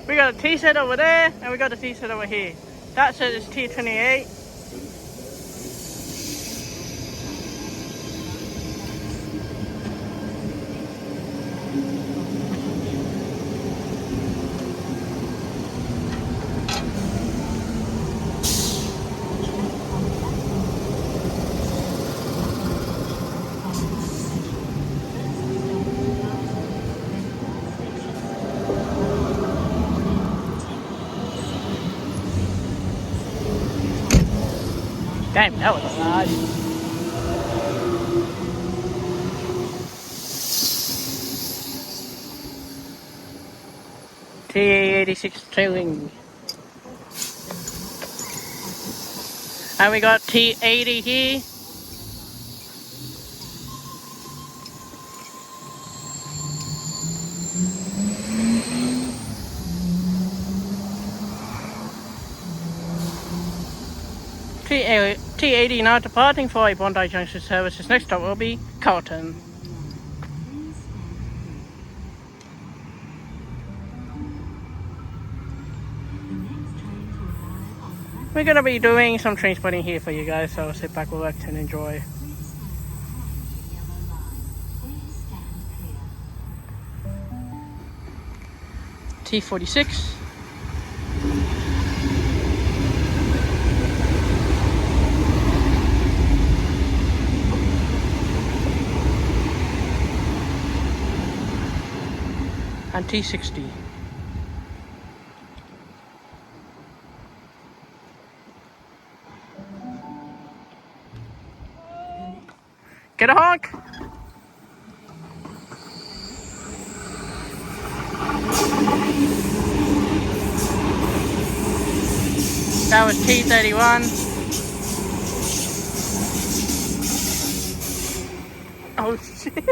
We got a T set over there, and we got a T set over here. That set is T28. Damn, that was large. T86 TrainLink. And we got T80 here. T80 now departing for a Bondi Junction services. Next stop will be Carlton. We're going to be doing some train spotting here for you guys, so sit back, relax and enjoy. T46. And T60. Get a honk! That was T31. Oh shit!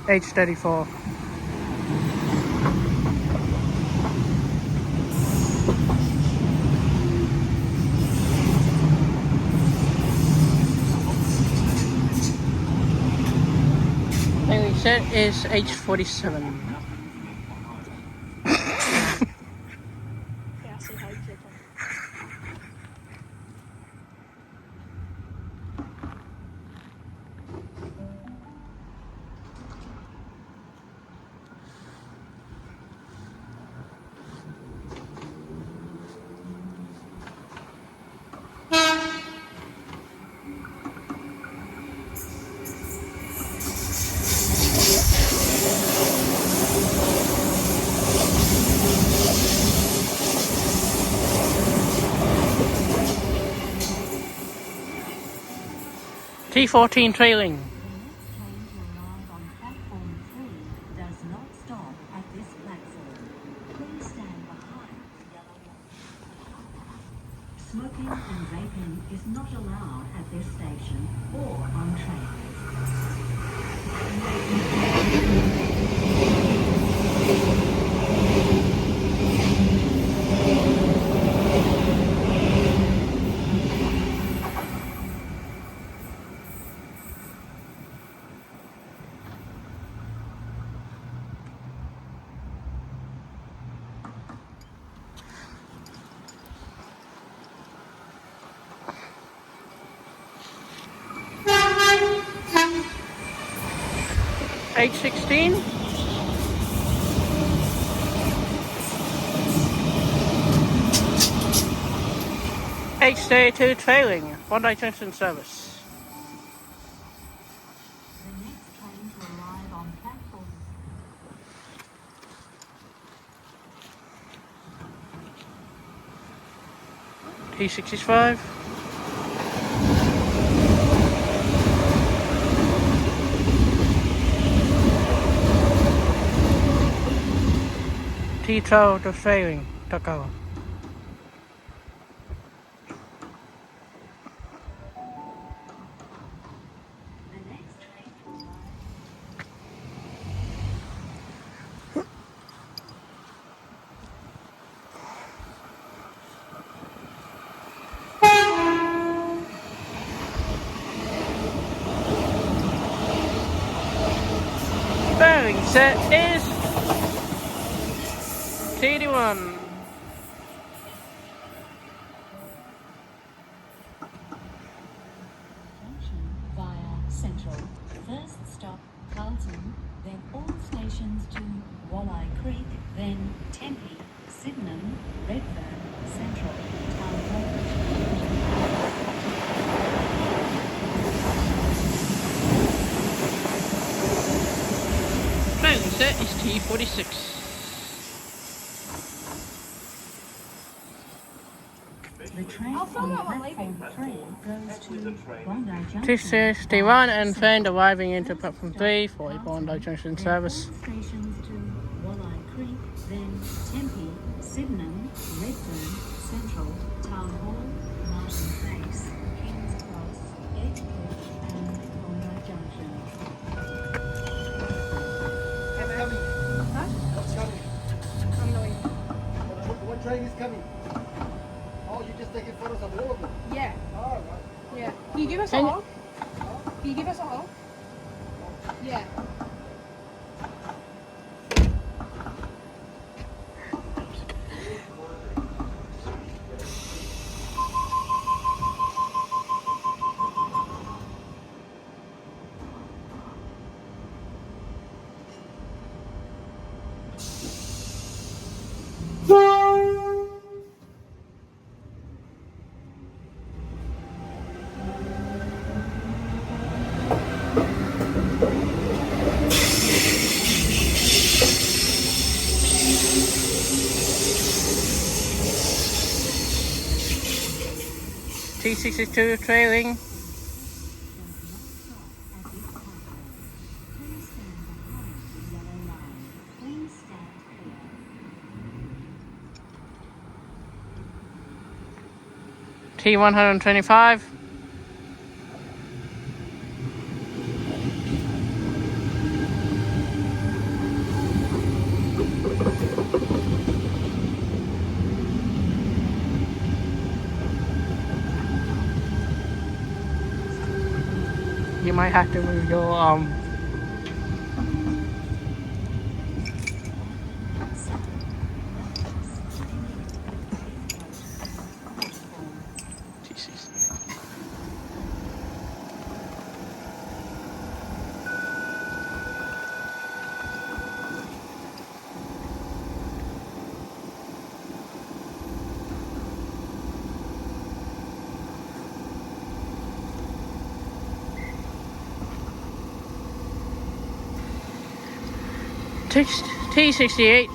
H34. And we said is H47. T14 trailing. Smoking and vaping is not allowed at this station or on trains. H16. H32 trailing. Bondi Junction service. The next train to arrive on platform. T65. T12 to trailing. Tangara. Exit is TD1. Via Central. First stop Carlton, then all stations to Walleye Creek, then Tempe, Sydenham, Redfern, Central, Town Hall. Train set is T46. The train on platform 3 goes to Bondi Junction. T61 and train arriving into platform 3 for a Bondi Junction service. All stations to Walleye Creek, then Tempe, Sydenham, Redfern, Central, Town Hall, Martin Place, Kings Cross, Edgecliff and Bondi Junction. What train is coming? Oh, you're just taking photos of all of them? Yeah, Oh, right. yeah. Can you give us a And- hole? Can you give us a hole? Yeah. T62 trailing. T125. You might have to move your T60. T68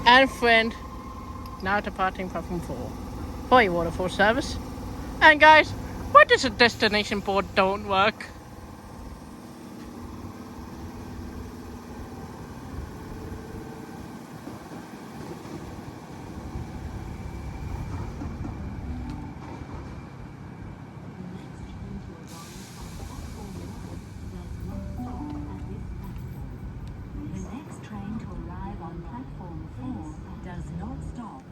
and friend now departing platform 4 for a waterfall service. And guys, why does the destination board don't work? The next train to arrive on platform 4 does not stop.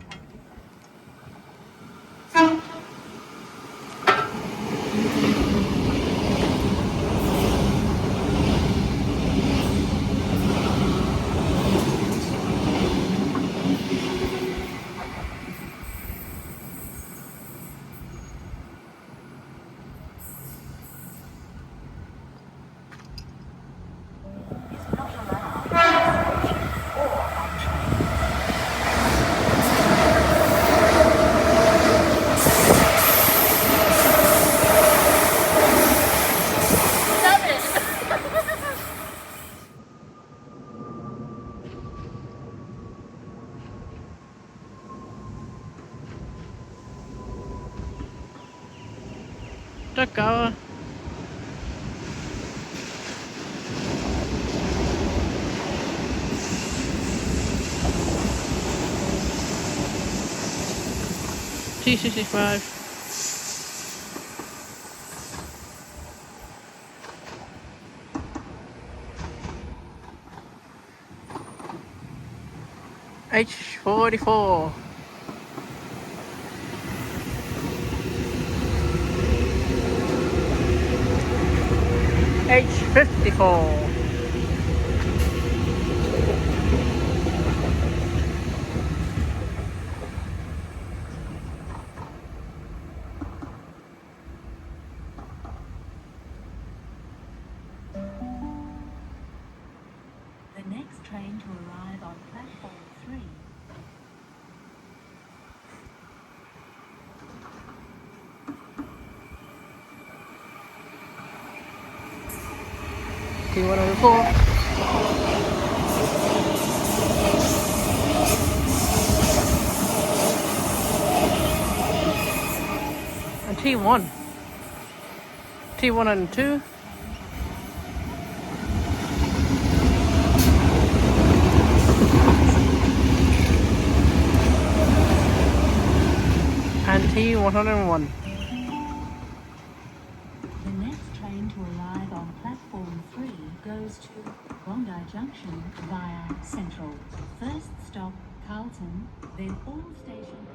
Is not allowed at this station or on train. Tangara. T65. H44. H54. T104. And T1. T102. And T101. The next train to arrive on platform 3 goes to Bondi Junction via Central. First stop Carlton, then all stations.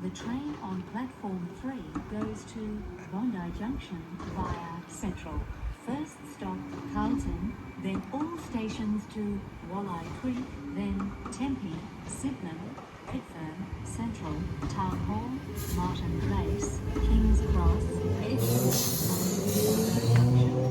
The train on platform 3 goes to Bondi Junction via Central. First stop Carlton, then all stations to Walleye Creek, then Tempe, Sydenham, Redfern, Central, Town Hall, Martin Place, King's Cross, Edgewood, and Junction.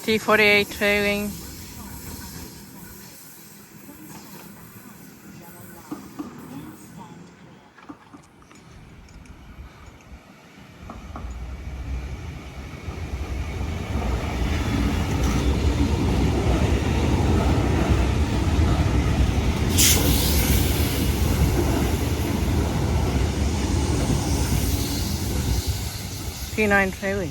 T48 trailing. T9 trailing.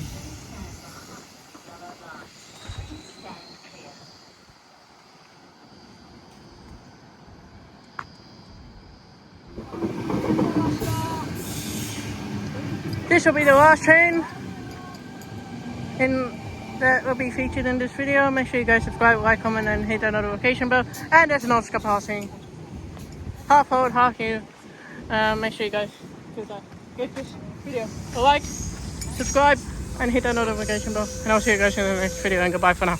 This will be the last train that will be featured in this video. Make sure you guys subscribe, like, comment, and hit that notification bell. And there's an Oscar passing. Half old, half new. Make sure you guys give this video a like, subscribe, and hit that notification bell. And I'll see you guys in the next video, and goodbye for now.